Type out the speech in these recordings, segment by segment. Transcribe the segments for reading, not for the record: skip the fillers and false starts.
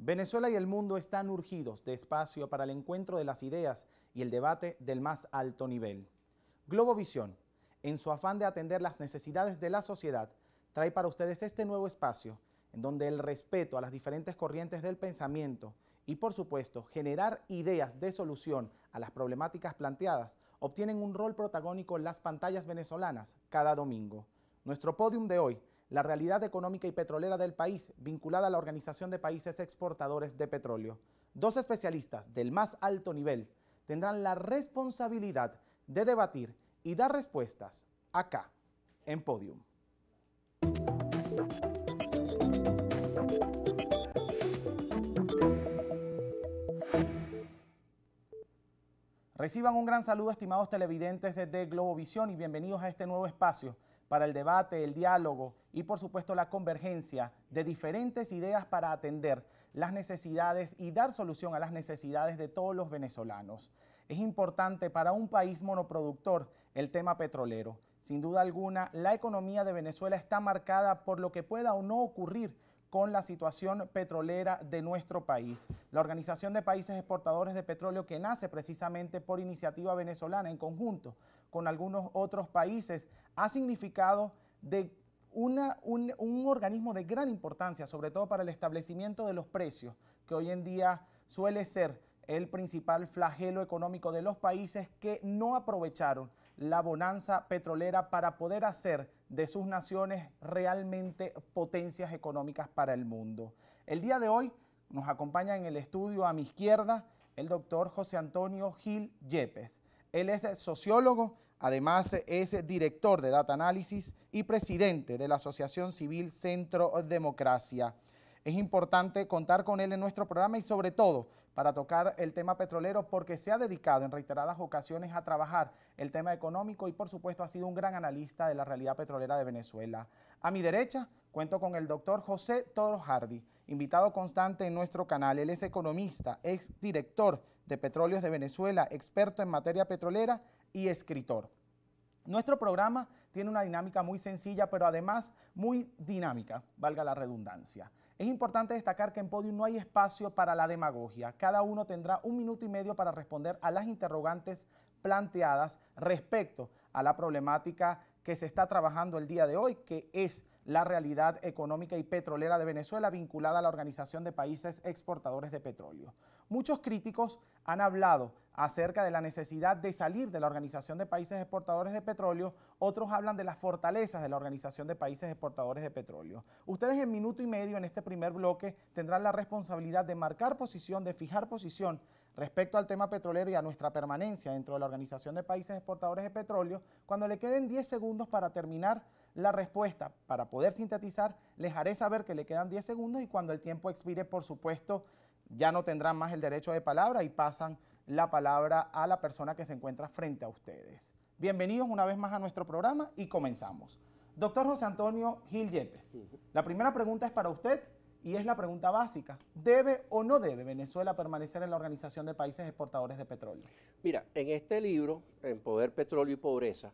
Venezuela y el mundo están urgidos de espacio para el encuentro de las ideas y el debate del más alto nivel. Globovisión, en su afán de atender las necesidades de la sociedad, trae para ustedes este nuevo espacio en donde el respeto a las diferentes corrientes del pensamiento y, por supuesto, generar ideas de solución a las problemáticas planteadas obtienen un rol protagónico en las pantallas venezolanas cada domingo. Nuestro podium de hoy, la realidad económica y petrolera del país vinculada a la Organización de Países Exportadores de Petróleo. Dos especialistas del más alto nivel tendrán la responsabilidad de debatir y dar respuestas acá, en Podium. Reciban un gran saludo, estimados televidentes de Globovisión, y bienvenidos a este nuevo espacio para el debate, el diálogo y, por supuesto, la convergencia de diferentes ideas para atender las necesidades y dar solución a las necesidades de todos los venezolanos. Es importante para un país monoproductor el tema petrolero. Sin duda alguna, la economía de Venezuela está marcada por lo que pueda o no ocurrir con la situación petrolera de nuestro país. La Organización de Países Exportadores de Petróleo, que nace precisamente por iniciativa venezolana en conjunto con algunos otros países, ha significado un organismo de gran importancia, sobre todo para el establecimiento de los precios, que hoy en día suele ser el principal flagelo económico de los países que no aprovecharon la bonanza petrolera para poder hacer de sus naciones realmente potencias económicas para el mundo. El día de hoy nos acompaña en el estudio a mi izquierda el doctor José Antonio Gil Yepes. Él es sociólogo, además es director de Data Análisis y presidente de la Asociación Civil Centro Democracia. Es importante contar con él en nuestro programa y sobre todo para tocar el tema petrolero, porque se ha dedicado en reiteradas ocasiones a trabajar el tema económico y por supuesto ha sido un gran analista de la realidad petrolera de Venezuela. A mi derecha cuento con el doctor José Toro Hardy, invitado constante en nuestro canal. Él es economista, ex director de Petróleos de Venezuela, experto en materia petrolera y escritor. Nuestro programa tiene una dinámica muy sencilla, pero además muy dinámica, valga la redundancia. Es importante destacar que en Podium no hay espacio para la demagogia. Cada uno tendrá 1 minuto y medio para responder a las interrogantes planteadas respecto a la problemática que se está trabajando el día de hoy, que es la realidad económica y petrolera de Venezuela vinculada a la Organización de Países Exportadores de Petróleo. Muchos críticos han hablado acerca de la necesidad de salir de la Organización de Países Exportadores de Petróleo, otros hablan de las fortalezas de la Organización de Países Exportadores de Petróleo. Ustedes en 1 minuto y medio en este primer bloque tendrán la responsabilidad de marcar posición, de fijar posición respecto al tema petrolero y a nuestra permanencia dentro de la Organización de Países Exportadores de Petróleo. Cuando le queden 10 segundos para terminar la respuesta, para poder sintetizar, les haré saber que le quedan 10 segundos y cuando el tiempo expire, por supuesto, ya no tendrán más el derecho de palabra y pasan la palabra a la persona que se encuentra frente a ustedes. Bienvenidos una vez más a nuestro programa y comenzamos. Doctor José Antonio Gil Yepes, la primera pregunta es para usted y es la pregunta básica. ¿Debe o no debe Venezuela permanecer en la Organización de Países Exportadores de Petróleo? Mira, en este libro, En Poder, Petróleo y Pobreza,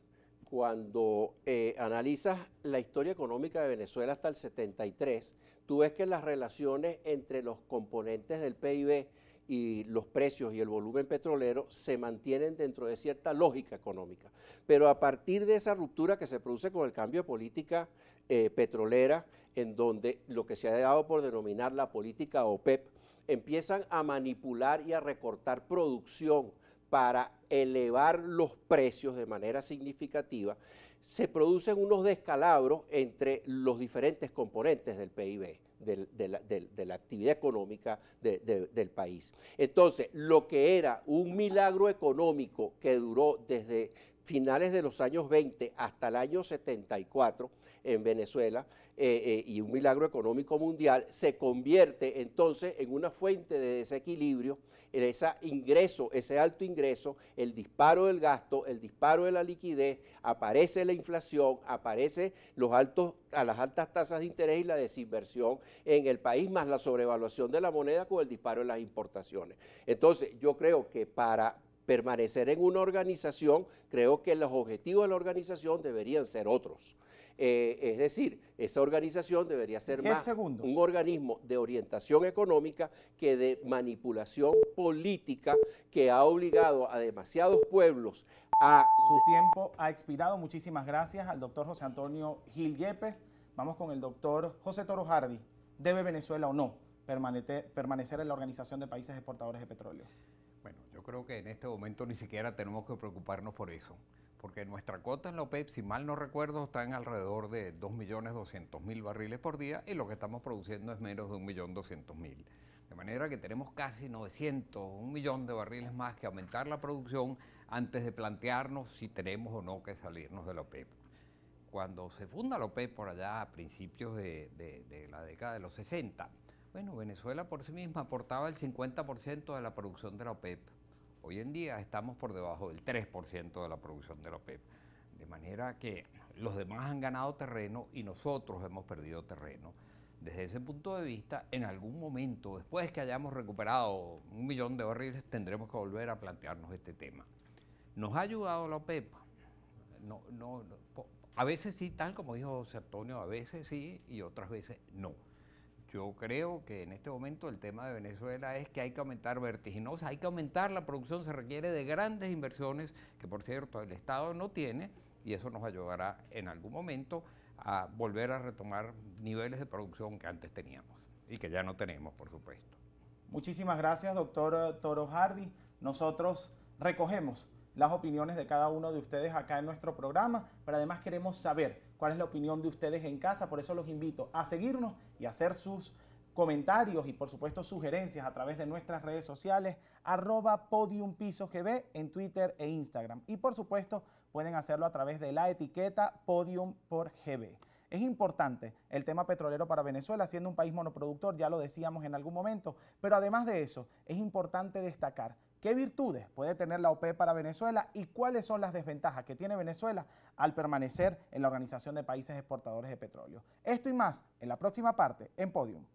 cuando analizas la historia económica de Venezuela hasta el 73, tú ves que las relaciones entre los componentes del PIB y los precios y el volumen petrolero se mantienen dentro de cierta lógica económica. Pero a partir de esa ruptura que se produce con el cambio de política petrolera, en donde lo que se ha dado por denominar la política OPEP, empiezan a manipular y a recortar producción para elevar los precios de manera significativa, se producen unos descalabros entre los diferentes componentes del PIB, de la actividad económica del país. Entonces, lo que era un milagro económico que duró desde finales de los años 20 hasta el año 74 en Venezuela, y un milagro económico mundial, se convierte entonces en una fuente de desequilibrio, en ese alto ingreso, el disparo del gasto, el disparo de la liquidez, aparece la inflación, aparece las altas tasas de interés y la desinversión en el país, más la sobrevaluación de la moneda con el disparo de las importaciones. Entonces, yo creo que para permanecer en una organización, creo que los objetivos de la organización deberían ser otros. Es decir, esa organización debería ser más un organismo de orientación económica que de manipulación política que ha obligado a demasiados pueblos a... Su tiempo ha expirado. Muchísimas gracias al doctor José Antonio Gil Yepes. Vamos con el doctor José Toro Hardy. ¿Debe Venezuela o no permanecer en la Organización de Países Exportadores de Petróleo? Bueno, yo creo que en este momento ni siquiera tenemos que preocuparnos por eso, porque nuestra cuota en la OPEP, si mal no recuerdo, está en alrededor de 2.200.000 barriles por día y lo que estamos produciendo es menos de 1.200.000. De manera que tenemos casi 900, 1 millón de barriles más que aumentar la producción antes de plantearnos si tenemos o no que salirnos de la OPEP. Cuando se funda la OPEP por allá a principios de la década de los 60, bueno, Venezuela por sí misma aportaba el 50% de la producción de la OPEP. Hoy en día estamos por debajo del 3% de la producción de la OPEP. De manera que los demás han ganado terreno y nosotros hemos perdido terreno. Desde ese punto de vista, en algún momento, después que hayamos recuperado 1 millón de barriles, tendremos que volver a plantearnos este tema. ¿Nos ha ayudado la OPEP? No, a veces sí, tal como dijo José Antonio, a veces sí y otras veces no. Yo creo que en este momento el tema de Venezuela es que hay que aumentar vertiginosa, hay que aumentar la producción, se requiere de grandes inversiones que por cierto el Estado no tiene y eso nos ayudará en algún momento a volver a retomar niveles de producción que antes teníamos y que ya no tenemos, por supuesto. Muchísimas gracias, doctor Toro Hardy. Nosotros recogemos las opiniones de cada uno de ustedes acá en nuestro programa, pero además queremos saber cuál es la opinión de ustedes en casa, por eso los invito a seguirnos y a hacer sus comentarios y por supuesto sugerencias a través de nuestras redes sociales, @PodiumPisoGB en Twitter e Instagram. Y por supuesto pueden hacerlo a través de la etiqueta Podium por GB. Es importante el tema petrolero para Venezuela, siendo un país monoproductor, ya lo decíamos en algún momento, pero además de eso, es importante destacar qué virtudes puede tener la OPEP para Venezuela y cuáles son las desventajas que tiene Venezuela al permanecer en la Organización de Países Exportadores de Petróleo. Esto y más en la próxima parte en Podium.